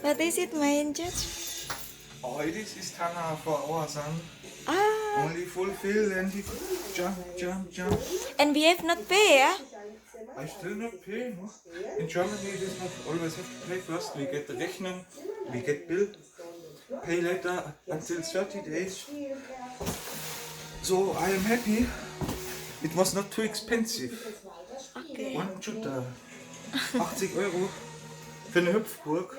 What is it, main Judge? Oh, it is Tana for our son. Ah, Only fulfill and he jump, jump, jump. and we have not pay, yeah? I still not pay, no? In Germany it is not always have to pay first. We get the Rechnung, we get bill, pay later until 30 days. So I am happy. It was not too expensive. Okay. One Juta. 80 Euro für eine Hüpfburg.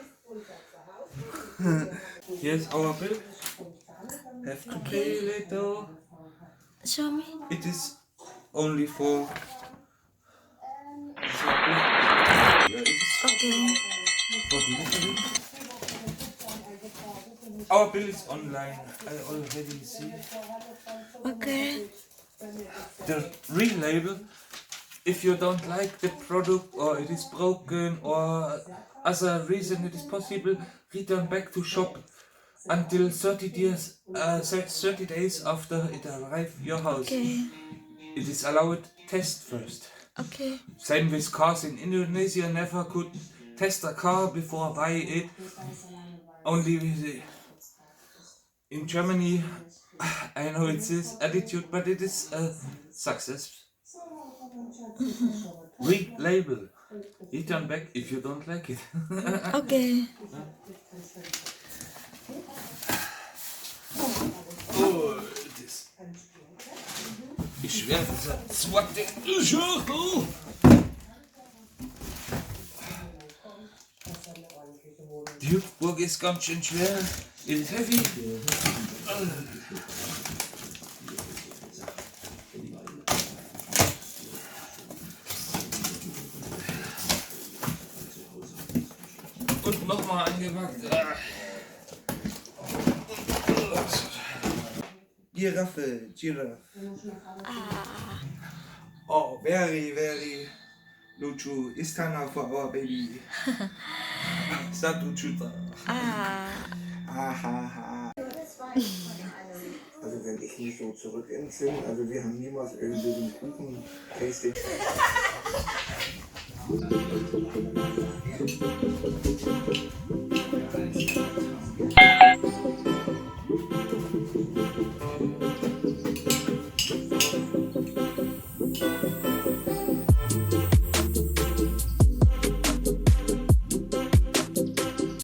Here's our bill. Have to pay later. Show me. It is only for. Yeah, it is Okay. for delivery. Our bill is online. I already see Okay. the real label. If you don't like the product or it is broken or other reason it is possible, return back to shop until 30 days after it arrives your house. Okay. It is allowed test first. Okay. Same with cars in Indonesia, never could test a car before buy it. Only in Germany, I know it's this attitude, but it is a success. Label. Return back if you don't like it. Okay. Oh, das. Ich schwöre, das Swatting. Die Hüpfburg ist ganz schön schwer. It is heavy. Und nochmal angepackt. Giraffe, Giraffe. Oh, very lucu. Istana for our baby. Satu juta. Also wenn ich mich so zurück entsinne, also wir haben niemals irgendwie so ein Kuchen-Tasting.